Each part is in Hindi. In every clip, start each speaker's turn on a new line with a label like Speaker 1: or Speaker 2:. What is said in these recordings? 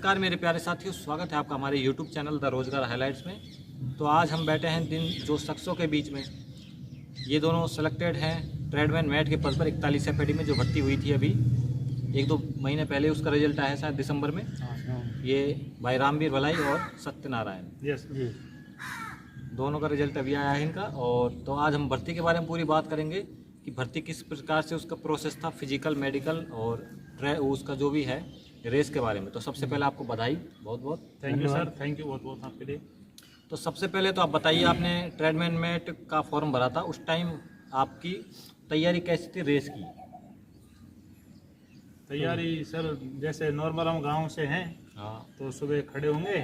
Speaker 1: नमस्कार मेरे प्यारे साथियों, स्वागत है आपका हमारे YouTube चैनल द रोजगार हाइलाइट्स में। तो आज हम बैठे हैं जो शख्सों के बीच में। ये दोनों सेलेक्टेड हैं ट्रेडमैन मैट के पद पर 41 एफएडी में जो भर्ती हुई थी अभी 1-2 महीने पहले। उसका रिजल्ट आया शायद दिसंबर में। ये भाई रामवीर भलाई और सत्यनारायण,
Speaker 2: यस जी,
Speaker 1: दोनों का रिजल्ट अभी आया है इनका। और तो आज हम भर्ती के बारे में पूरी बात करेंगे कि भर्ती किस प्रकार से उसका प्रोसेस था, फिजिकल, मेडिकल और उसका जो भी है रेस के बारे में। तो सबसे पहले आपको बधाई, बहुत बहुत
Speaker 2: thank you sir, thank you बहुत बहुत आपके लिए।
Speaker 1: तो सबसे पहले तो आप बताइए, आपने ट्रेडमैन मैट का फॉर्म भरा था, उस टाइम आपकी तैयारी कैसी थी रेस की?
Speaker 2: तैयारी सर जैसे नॉर्मल हम गांव से हैं,
Speaker 1: हाँ,
Speaker 2: तो सुबह खड़े होंगे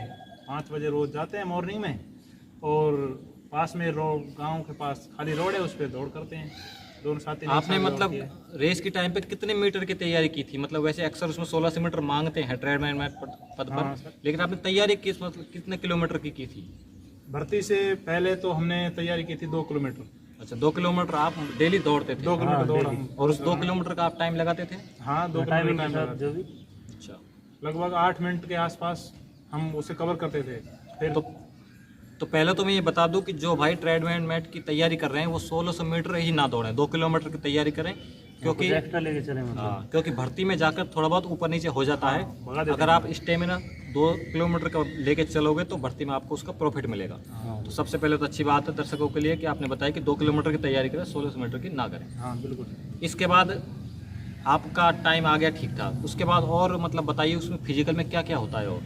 Speaker 2: 5 बजे, रोज जाते हैं मॉर्निंग में, और पास में रोड, गांव के पास खाली रोड है, उस पर दौड़ करते हैं दोनों साथी।
Speaker 1: आपने मतलब रेस के टाइम पे कितने मीटर की तैयारी की थी? मतलब वैसे अक्सर उसमें 1600 मीटर मांगते हैं ट्रेडमैन मैट पद पर,
Speaker 2: हाँ, सर।
Speaker 1: लेकिन आपने तैयारी कितने किलोमीटर की थी?
Speaker 2: भर्ती से पहले तो हमने तैयारी की थी 2 किलोमीटर।
Speaker 1: अच्छा, 2 किलोमीटर आप डेली दौड़ते थे?
Speaker 2: 2 किलोमीटर दौड़ा हम।
Speaker 1: और उस 2 किलोमीटर का आप टाइम लगाते थे?
Speaker 2: हाँ, 2 किलोमीटर टाइम लगा
Speaker 3: जो भी
Speaker 1: अच्छा,
Speaker 2: लगभग 8 मिनट के आसपास हम उसे कवर करते थे। फिर
Speaker 1: तो पहले तो मैं ये बता दूं कि जो भाई ट्रेडमैन मैट की तैयारी कर रहे हैं वो 1600 मीटर ही ना दौड़ें, 2 किलोमीटर की तैयारी करें, क्योंकि
Speaker 3: एक्स्ट्रा लेके चले मतलब।
Speaker 1: क्योंकि भर्ती में जाकर थोड़ा बहुत ऊपर नीचे हो जाता है।
Speaker 2: भगा देते
Speaker 1: अगर आप स्टेमिना 2 किलोमीटर का लेके चलोगे तो भर्ती में आपको उसका प्रॉफिट मिलेगा। तो सबसे पहले तो अच्छी बात है दर्शकों के लिए कि आपने बताया कि 2 किलोमीटर की तैयारी करें, 1600 मीटर की ना करें।
Speaker 2: हाँ बिल्कुल।
Speaker 1: इसके बाद आपका टाइम आ गया ठीक ठाक, उसके बाद और मतलब बताइए उसमें फिजिकल में क्या क्या होता है? और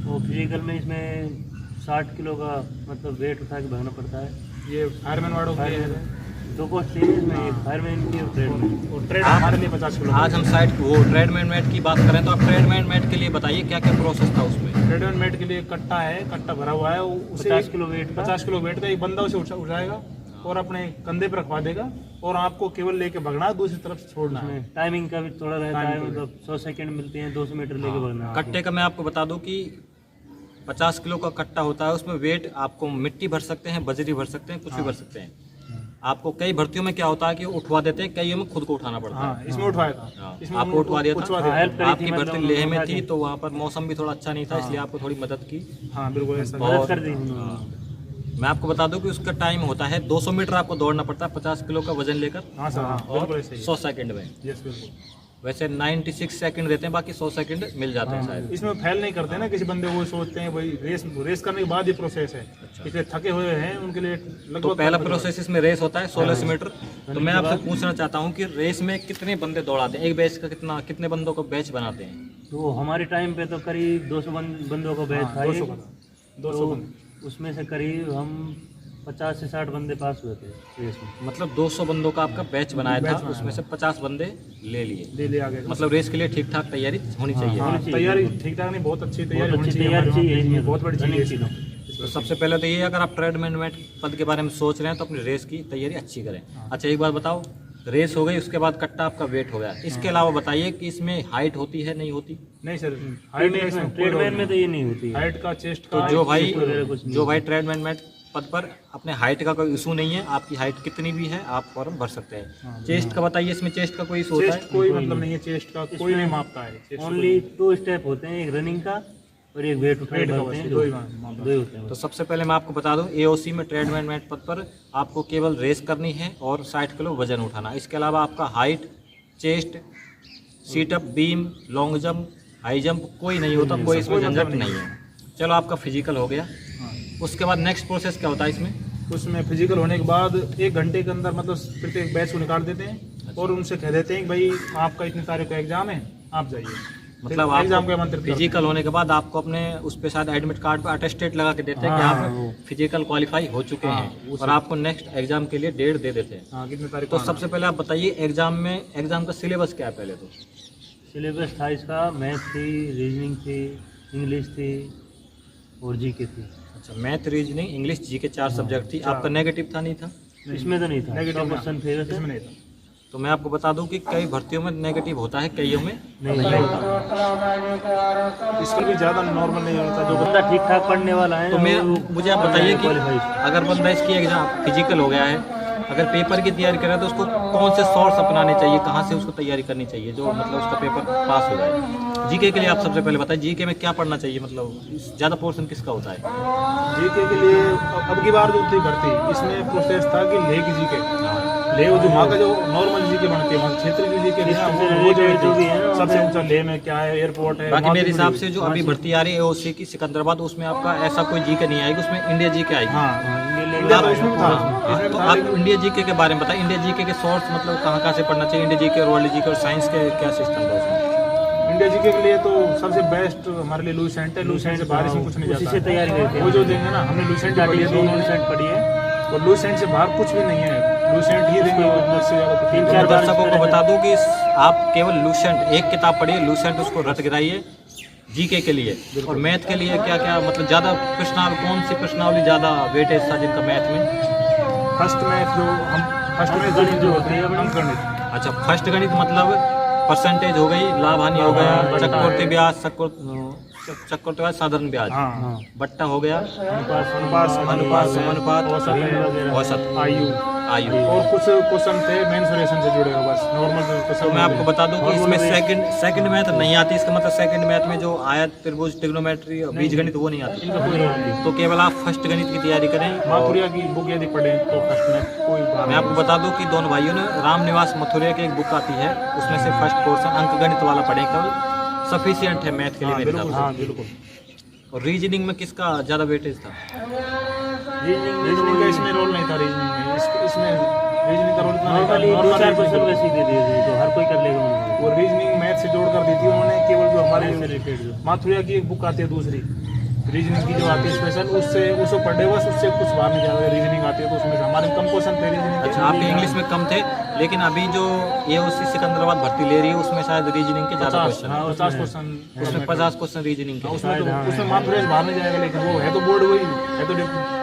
Speaker 3: वो फिजिकल में इसमें 60 किलो का मतलब वेट उठा के भागना पड़ता है।
Speaker 2: ये फायरमैन वालों के लिए है।
Speaker 3: 2 पोस्ट चाहिए इसमें, एक फायरमैन की और ट्रेडमैन।
Speaker 2: और ट्रेड हमारे लिए 50 किलो।
Speaker 1: आज हम साइड वो ट्रेडमैन मैट की बात करें तो आप ट्रेडमैन मैट के लिए बताइए क्या क्या प्रोसेस था उसमें?
Speaker 2: ट्रेडमैन मैट के लिए कट्टा है, कट्टा भरा हुआ है, उसे
Speaker 3: 50 किलो वेट का।
Speaker 2: 50 किलो वेट का एक बंदा उसे उठाएगा और अपने कंधे पर रखवा देगा, और आपको केवल लेके भगना है, दूसरी तरफ से छोड़ना है।
Speaker 3: टाइमिंग का भी थोड़ा रहता है,
Speaker 2: Timing
Speaker 3: मतलब 100 सेकंड मिलते हैं, 200 मीटर लेके भागना है।
Speaker 1: कट्टे का मैं आपको बता दूं कि 50 किलो का कट्टा होता है, उसमें वेट आपको मिट्टी भर सकते हैं, बजरी भर सकते हैं, कुछ भी भर सकते हैं। आपको कई भर्तियों में क्या होता है कि उठवा देते हैं, कईयों में खुद को उठाना पड़ता है।
Speaker 2: हाँ, इसमें उठवाया था।
Speaker 1: हाँ,
Speaker 2: इसमें
Speaker 1: आपको उठवा दिया
Speaker 2: उठवा
Speaker 1: था।
Speaker 2: दिया
Speaker 3: हेल्प करी थी
Speaker 1: आपकी
Speaker 3: मतलब
Speaker 1: भर्ती लेह में थी तो वहाँ पर मौसम भी थोड़ा अच्छा नहीं था, इसलिए आपको थोड़ी मदद की।
Speaker 2: हाँ बिल्कुल ऐसा।
Speaker 3: मदद कर दी उन्होंने।
Speaker 1: मैं आपको बता दूं कि उसका टाइम होता है 200 मीटर आपको दौड़ना पड़ता है 50 किलो का वजन लेकर,
Speaker 2: हाँ सर, हाँ
Speaker 1: और
Speaker 2: बिल्कुल ऐसे ही।
Speaker 1: 100 सेकंड में।
Speaker 2: यस बिल्कुल।
Speaker 1: वैसे 96 सेकंड रहते हैं, बाकी 100 सेकंड मिल जाते हैं शायद।
Speaker 2: इसमें फेल नहीं करते ना किसी बंदे को, सोचते हैं भाई रेस करने के बाद ही प्रोसेस है। इसलिए थके हुए हैं उनके लिए
Speaker 1: तो
Speaker 2: लगभग
Speaker 1: पहला प्रोसेस इसमें रेस होता है 1600 मीटर। तो मैं आपसे पूछना चाहता हूँ कि रेस में कितने बंदे दौड़ाते हैं? एक बैच का कितने बंदों को बैच बनाते हैं?
Speaker 3: तो हमारे टाइम पे तो करीब 200 बंदों का बैच था।
Speaker 2: 200
Speaker 3: तो उसमें से करीब हम 50 से 60 बंदे पास हुए थे रेस में।
Speaker 1: मतलब 200 बंदों का आपका बैच बनाया था, उसमें से 50 बंदे ले लिए।
Speaker 2: ले आगे।
Speaker 1: मतलब रेस के लिए ठीक ठाक तैयारी होनी चाहिए।
Speaker 2: हाँ, तैयारी ठीक ठाक नहीं, बहुत अच्छी तैयारी होनी चाहिए।
Speaker 3: तैयारी चाहिए इसमें,
Speaker 2: बहुत बड़ी चीज़ है।
Speaker 1: तो सबसे पहले तो ये, अगर आप ट्रेडमैन मैट पद के बारे में सोच रहे हैं तो अपनी रेस की तैयारी अच्छी करें। अच्छा, एक बात बताओ, रेस हो गई, उसके बाद कट्टा आपका वेट हो गया, इसके अलावा बताइए कि इसमें हाइट होती है नहीं होती?
Speaker 2: नहीं सर, हाइट
Speaker 3: ट्रेडमैन में तो ये नहीं होती है।
Speaker 2: हाइट का, चेस्ट
Speaker 1: तो
Speaker 2: का।
Speaker 1: जो भाई ट्रेडमैन मैट पद पर अपने हाइट का कोई इशू नहीं है, आपकी हाइट कितनी भी है आप फॉर्म भर सकते हैं। चेस्ट का बताइए, इसमें चेस्ट का कोई इशू होता
Speaker 2: चेस्ट कोई मतलब नहीं है, चेस्ट का कोई नहीं मापता है।
Speaker 3: ओनली 2 स्टेप होते हैं, एक रनिंग का और एक वेट उठाने का होते हैं।
Speaker 2: दो ही
Speaker 3: दो
Speaker 2: मापता
Speaker 3: ही होते हैं।
Speaker 1: तो सबसे पहले मैं आपको बता दूं, AOC में ट्रेडमैन मैट पद पर आपको केवल रेस करनी है और 60 किलो वजन उठाना। इसके अलावा आपका height, chest, sit-up, beam, long jump, high jump कोई नहीं होता, कोई इसमें झंझट नहीं है। चलो, आपका फिजिकल हो गया, उसके बाद नेक्स्ट प्रोसेस क्या होता है इसमें?
Speaker 2: उसमें फिजिकल होने के बाद 1 घंटे के अंदर मतलब प्रत्येक बैच को निकाल देते हैं और उनसे कह देते हैं कि भाई आपका इतनी तारीख का एग्जाम है, आप जाइए।
Speaker 1: मतलब
Speaker 2: एग्जाम के
Speaker 1: आप
Speaker 2: आमंत्रित
Speaker 1: फिजिकल होने के बाद आपको अपने उस पे शायद एडमिट कार्ड पर अटेस्टेड लगा के देते हैं कि आप फिजिकल क्वालिफाई हो चुके हैं, और आपको नेक्स्ट एग्जाम के लिए डेट दे देते हैं।
Speaker 2: हाँ, कितनी तारीख
Speaker 1: तो
Speaker 2: को
Speaker 1: सबसे पहले आप बताइए, एग्जाम का सिलेबस क्या है? पहले तो
Speaker 3: सिलेबस था इसका, मैथ थी, रीजनिंग थी, इंग्लिश थी और जीके थी।
Speaker 1: अच्छा, math, reasoning, English, GK 4 subject थी। आपका नेगेटिव था नहीं था?
Speaker 3: इसमें तो नहीं था,
Speaker 2: नेगेटिव
Speaker 3: क्वेश्चन फेवरेट
Speaker 2: इसमें नहीं था।
Speaker 1: तो मैं आपको बता दूं कि कई भर्तियों में नेगेटिव होता है, कईयों में
Speaker 3: नहीं
Speaker 1: होता।
Speaker 2: इसका भी ज़्यादा नॉर्मल नहीं होता। जो
Speaker 3: बंदा ठीक ठाक पढ़ने वाला है
Speaker 1: तो मुझे आप बताइए कि अगर बंदा इसकी एग्जाम फिजिकल हो गया है अगर पेपर की तैयारी कर रहे हैं तो उसको कौन से सोर्स अपनाने चाहिए, कहाँ से उसको तैयारी करनी चाहिए जो मतलब उसका पेपर पास हो जाए। जीके के लिए आप सबसे पहले बताइए, जीके में क्या पढ़ना चाहिए, मतलब ज़्यादा पोर्शन किसका होता है?
Speaker 2: जीके के लिए अब की बार जो थी भर्ती, इसमें प्रोसेस था कि लेह की जीके, लेह जो वहाँ का जो नॉर्मल जीके बनती है, वहाँ क्षेत्र की जीके वो जो भी है सबसे ऊंचा लेह में क्या है, एयरपोर्ट है।
Speaker 1: बाकी मेरे हिसाब से जो अभी भर्ती आ रही है एओसी की सिकंदराबाद, उसमें आपका ऐसा कोई जीके नहीं आएगी, उसमें इंडिया जीके आएगी।
Speaker 2: हाँ,
Speaker 1: तो आप इंडिया जीके के बारे में बताएं, इंडिया जीके के सोर्स मतलब कहाँ से पढ़ना चाहिए, इंडिया जीके और वर्ल्ड जीके और साइंस के क्या सिस्टम है उसमें?
Speaker 2: इंडिया जीके के लिए तो सबसे बेस्ट हमारे लिए लूसेंट है। लूसेंट से बाहर इसमें कुछ नहीं जाता,
Speaker 3: उसी से तैयारी करते हैं।
Speaker 2: वो जो देंगे ना, हमने लूसेंट पढ़ी है, दोनों लूसेंट पढ़ी है, और लूसेंट से बाहर कुछ भी नहीं है, लूसेंट ही देंगे। उससे ज़्यादा
Speaker 3: तीन चार
Speaker 1: दर्शकों को बता दूं कि आप केवल लूसेंट एक किताब पढ़िए, लूसेंट उसको रट गिराइए जीके के लिए। और मैथ के लिए क्या क्या मतलब ज़्यादा प्रश्नावली, कौन सी प्रश्नावली ज़्यादा वेटेज था जिनका मैथ में?
Speaker 2: फर्स्ट मैथ जो हम फर्स्ट में गणित जो होती है अंकगणित।
Speaker 1: अच्छा, फर्स्ट गणित मतलब परसेंटेज हो गई, लाभ हानि हो गया, चक्रवृद्धि ब्याज, चक्रवृद्धि ब्याज, साधारण ब्याज,
Speaker 2: हाँ,
Speaker 1: बट्टा हो गया,
Speaker 2: अनुपात,
Speaker 1: समानुपात, औसत, आयु।
Speaker 2: और कुछ क्वेश्चन थे मेंसुरेशन से जुड़े हुए, बस नॉर्मल
Speaker 1: तो
Speaker 2: क्वेश्चन।
Speaker 1: मैं आपको बता दूं कि इसमें सेकंड मैथ नहीं आती, इसका मतलब सेकंड मैथ में जो आयत, त्रिभुज, ट्रिग्नोमेट्री, बीजगणित वो नहीं आती। तो केवल आप फर्स्ट गणित की तैयारी करें।
Speaker 2: माथुरिया की बुक यदि पढ़ें तो फर्स्ट में कोई बात।
Speaker 1: मैं आपको बता दूं कि दोनों भाइयों ने रामनिवास मथुरिया की एक बुक आती है, उसमें से फर्स्ट पोर्शन अंक गणित वाला पढ़ें, केवल सफिशिएंट है मैथ के लिए मेरे हिसाब से।
Speaker 2: हाँ, बिल्कुल।
Speaker 1: और रीजनिंग में किसका ज़्यादा वेटेज था?
Speaker 2: रीजनिंग का इसमें रोल नहीं था, रीजनिंग में इसमें रीजनिंग का रोल इतना नहीं था।
Speaker 3: दो चार क्वेश्चन वैसे ही दे दिए तो हर कोई कर लेगा उनको।
Speaker 2: वो रीजनिंग मैथ से जोड़ कर दी थी उन्होंने, केवल जो हमारे रिलेटेड जो माथुरिया की एक बुक आती है दूसरी रीजनिंग की जो आती है स्पेशल, उससे पढ़े, बस उससे कुछ बाहर नहीं जा रहा है। रीजनिंग आती है तो उसमें हमारे कम क्वेश्चन थे रीजनिंग के।
Speaker 1: अच्छा, आपके इंग्लिश में कम थे, लेकिन अभी जो एओसी सिकंदराबाद भर्ती ले रही है उसमें शायद रीजनिंग के ज़्यादा क्वेश्चन हैं।
Speaker 2: 50 क्वेश्चन,
Speaker 1: उसमें 50 क्वेश्चन रीजनिंग के हैं।
Speaker 2: उसमें माथुरिया बाहर नहीं जाएगा, लेकिन वो है तो बोर्ड वही है तो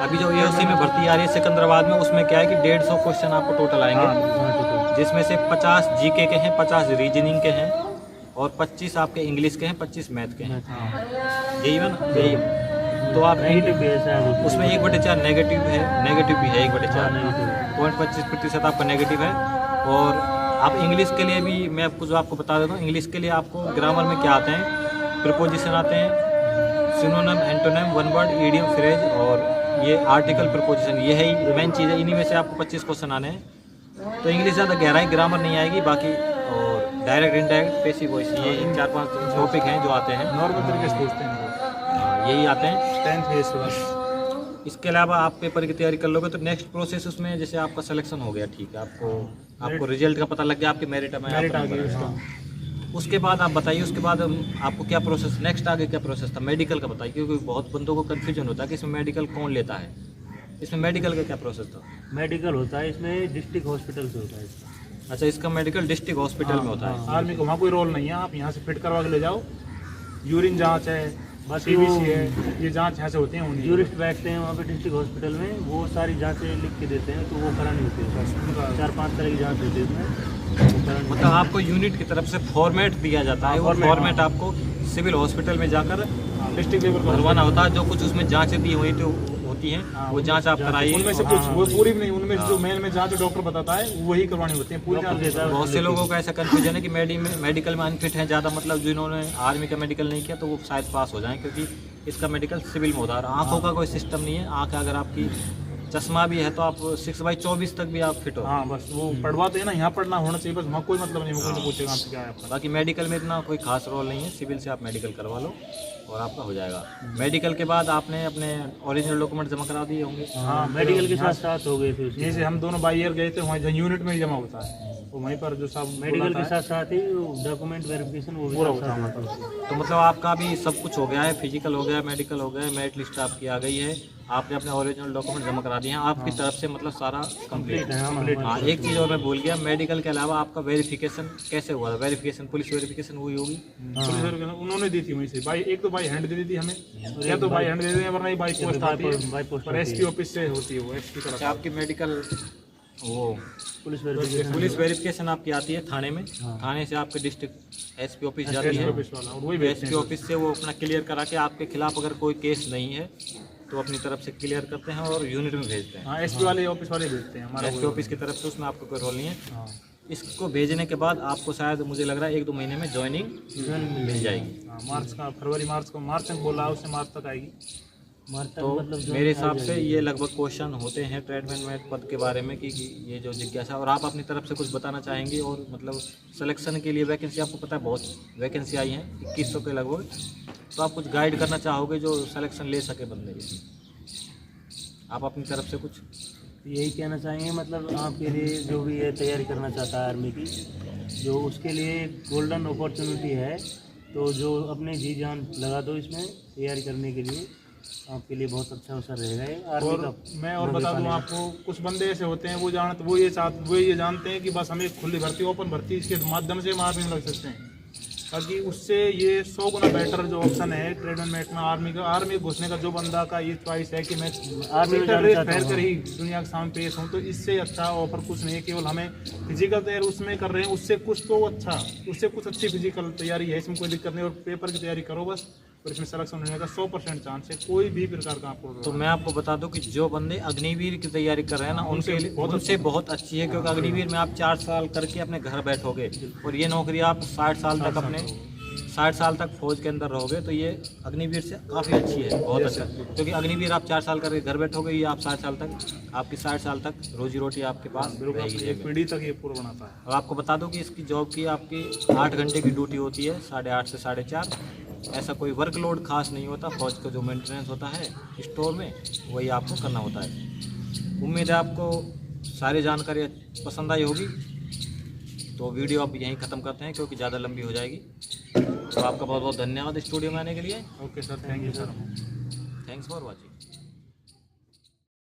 Speaker 1: अभी जो एओसी में भर्ती आ रही है सिकंदराबाद में, उसमें क्या है कि 150 क्वेश्चन आपको टोटल आएंगे, जिसमें से 50 जीके के हैं, 50 रीजनिंग के हैं और 25 आपके इंग्लिश के हैं, 25 मैथ के हैं। यही है ना? यही। तो आप उसमें 1/4 नेगेटिव है, नेगेटिव भी है 1/4, 0.25% आपका नेगेटिव है। और आप इंग्लिश के लिए भी मैं आपको बता देता हूँ, इंग्लिश के लिए आपको ग्रामर में क्या आते हैं, प्रीपोजिशन आते हैं, synonym, antonym, one word, idiom, phrase और ये आर्टिकल, प्रीपोजिशन, ये है मेन चीज़ है। इन्हीं में से आपको 25 क्वेश्चन आने हैं। तो इंग्लिश ज़्यादा गहराई ग्रामर नहीं आएगी, बाकी और डायरेक्ट, इनडायरेक्ट, पैसिव वॉइस, ये 4-5 टॉपिक हैं जो आते हैं,
Speaker 2: नॉर्मल तरीके से पूछते हैं,
Speaker 1: यही आते हैं
Speaker 2: 10th फेज बस।
Speaker 1: इसके अलावा आप पेपर की तैयारी कर लोगे तो नेक्स्ट प्रोसेस उसमें जैसे आपका सिलेक्शन हो गया, ठीक है, आपको रिजल्ट का पता लग गया, आपके मेरिट में
Speaker 2: मेरिट आ गई उसका।
Speaker 1: उसके बाद आप बताइए, उसके बाद आपको क्या प्रोसेस, नेक्स्ट आगे क्या प्रोसेस था? मेडिकल का बताइए, क्योंकि बहुत बंदों को कन्फ्यूजन होता है कि इसमें मेडिकल कौन लेता है। इसमें मेडिकल का क्या प्रोसेस था?
Speaker 3: मेडिकल होता है इसमें डिस्ट्रिक्ट हॉस्पिटल से होता है इसका।
Speaker 1: अच्छा, इसका मेडिकल डिस्ट्रिक्ट हॉस्पिटल में होता है।
Speaker 2: आर्मी को वहाँ कोई रोल नहीं है, आप यहाँ से फिट करवा के ले जाओ। यूरिन जांच है, CBC है, ये जांच यहाँ से होते हैं।
Speaker 3: यूरिस्ट बैठते हैं वहाँ पे डिस्ट्रिक्ट हॉस्पिटल में, वो सारी जांचें लिख के देते हैं, तो वो करानी होती है। 4-5 तरह की जांच होती है इसमें।
Speaker 1: मतलब आपको यूनिट की तरफ से फॉर्मेट दिया जाता है, वो फॉर्मेट आपको सिविल हॉस्पिटल में जाकर
Speaker 2: डिस्ट्रिक्ट लेवल पर
Speaker 1: भरवाना होता है। जो कुछ उसमें जांचें दी हुई तो होती हैं, वो जांच आप कराइए।
Speaker 2: उनमें से कुछ वो पूरी भी नहीं, उनमें से जो मेन में जांच डॉक्टर बताता है वही करवानी होती है, पूरी जांच देता है।
Speaker 1: बहुत से लोगों का ऐसा कंफ्यूजन है कि मेडिकल में अनफिट है ज़्यादा, मतलब जिन्होंने आर्मी का मेडिकल नहीं किया तो वो शायद पास हो जाएं, क्योंकि इसका मेडिकल सिविल में होता है। आँखों का कोई सिस्टम नहीं है, आँख अगर आपकी चश्मा भी है तो आप 6/24 तक भी आप फिट हो।
Speaker 2: हाँ, बस वो पढ़वाते हैं ना, यहाँ पढ़ना होना चाहिए, बस वहाँ कोई मतलब नहीं, कोई पूछेगा आपसे क्या है आपका।
Speaker 1: बाकी मेडिकल में इतना कोई खास रोल नहीं है, सिविल से आप मेडिकल करवा लो और आपका हो जाएगा। मेडिकल के बाद आपने अपने ओरिजिनल डॉक्यूमेंट जमा करा दिए होंगे।
Speaker 3: हाँ, मेडिकल के साथ साथ हो गए थे उसके।
Speaker 2: जैसे हम दोनों बाई ईयर गए थे, वहाँ यूनिट में ही जमा होता है, वो वहीं पर जो सब
Speaker 3: मेडिकल के साथ साथ ही डॉक्यूमेंट वेरिफिकेशन वो
Speaker 2: पूरा होता है।
Speaker 1: तो मतलब आपका भी सब कुछ हो गया है, फिजिकल हो गया, मेडिकल हो गया, मेरिट लिस्ट आपकी आ गई है, आपने अपने ओरिजिनल डॉक्यूमेंट जमा करा दिए हैं, आपकी तरफ से मतलब सारा कंप्लीट है। हाँ, एक चीज़ और मैं भूल गया, मेडिकल के अलावा आपका वेरिफिकेशन कैसे हुआ था? वेरिफिकेशन, पुलिस वेरिफिकेशन हुई होगी?
Speaker 2: पुलिस वेरिफिकेशन उन्होंने दी थी वहीं से, बाई एक तो बाई हैंड दे दी थी हमें, या तो बाई हैंड दे देते हैं, वरना बाई पोस्ट आती है, पर SP ऑफिस से होती है वो, SP तरफ।
Speaker 1: आपकी मेडिकल वो
Speaker 3: पुलिस
Speaker 1: वेरिफिकेशन आपकी आती है थाने में, थाने से आपके डिस्ट्रिक्ट SP ऑफिस जाती है,
Speaker 2: ऑफिस वाला, और वही
Speaker 1: SP ऑफिस से वो अपना क्लियर करा के आपके खिलाफ अगर कोई केस नहीं है तो अपनी तरफ से क्लियर करते हैं और यूनिट में भेजते हैं।
Speaker 2: हाँ, एसपी वाले ऑफिस वाले भेजते हैं हमारा
Speaker 1: एसपी ऑफिस की तरफ से उसमें आपको कोई रोल नहीं है।
Speaker 2: हाँ,
Speaker 1: इसको भेजने के बाद आपको शायद मुझे लग रहा है 1-2 महीने में ज्वाइनिंग मिल जाएगी।
Speaker 2: हाँ, मार्च में बोला उससे मार्च तक आएगी।
Speaker 1: तो मेरे हिसाब से ये लगभग क्वेश्चन होते हैं ट्रेडमैन मैट पद के बारे में कि ये जो जिज्ञासा, और आप अपनी तरफ से कुछ बताना चाहेंगे। और मतलब सिलेक्शन के लिए वैकेंसी आपको पता है बहुत वैकेंसी आई हैं 2100 के लगभग, तो आप कुछ गाइड करना चाहोगे जो सिलेक्शन ले सके बंदे के? आप अपनी तरफ से कुछ
Speaker 3: यही कहना चाहेंगे, मतलब आपके लिए जो भी ये तैयारी करना चाहता है आर्मी की, जो उसके लिए गोल्डन अपॉर्चुनिटी है, तो जो अपने जी जान लगा दो इसमें तैयारी करने के लिए, आपके लिए बहुत अच्छा अवसर रहेगा ये आर्मी
Speaker 2: और
Speaker 3: का।
Speaker 2: मैं और बता दूं आपको, कुछ बंदे ऐसे होते हैं वो ये जानते हैं कि बस हमें खुली भर्ती, ओपन भर्ती, इसके माध्यम से हम आर्मी में लग सकते हैं, ताकि उससे ये 100 गुना बेटर जो ऑप्शन है ट्रेडमैन मैट में आर्मी घुसने का, जो बंदा का ये चॉइस है कि मैं आर्मी में फैल कर ही दुनिया के सामने पेश हूँ, तो इससे अच्छा ऑफर कुछ नहीं है। केवल हमें फिजिकल तैयारी उसमें कर रहे हैं, उससे कुछ तो अच्छा, उससे कुछ अच्छी फिजिकल तैयारी है, इसमें कोई दिक्कत नहीं। और पेपर की तैयारी करो बस, और इसमें सिलेक्शन होने का 100% चांस है, कोई भी प्रकार का आपको।
Speaker 1: तो मैं आपको बता दूं कि जो बंदे अग्निवीर की तैयारी कर रहे हैं ना, उनसे बहुत अच्छी है, क्योंकि अग्निवीर में आप 4 साल करके अपने घर बैठोगे, और ये नौकरी आप 60 साल तक अपने 60 साल तक फौज के अंदर रहोगे, तो ये अग्निवीर से काफ़ी अच्छी है, बहुत अच्छा। क्योंकि अग्निवीर आप 4 साल करके घर बैठोगे, ये आप 60 साल तक, आपकी 60 साल तक रोजी रोटी आपके पास रहेगी,
Speaker 2: पीढ़ी तक ये पूरा बनाता है।
Speaker 1: और आपको बता दूं कि इसकी जॉब की आपकी 8 घंटे की ड्यूटी होती है, 8:30 से 4:30। ऐसा कोई वर्कलोड खास नहीं होता, फौज का जो मेंटेनेंस होता है स्टोर में वही आपको करना होता है। उम्मीद है आपको सारी जानकारी पसंद आई होगी, तो वीडियो अब यहीं ख़त्म करते हैं क्योंकि ज़्यादा लंबी हो जाएगी। तो आपका बहुत बहुत धन्यवाद स्टूडियो में आने के लिए।
Speaker 2: Okay sir, thank you sir.
Speaker 1: Thanks for watching.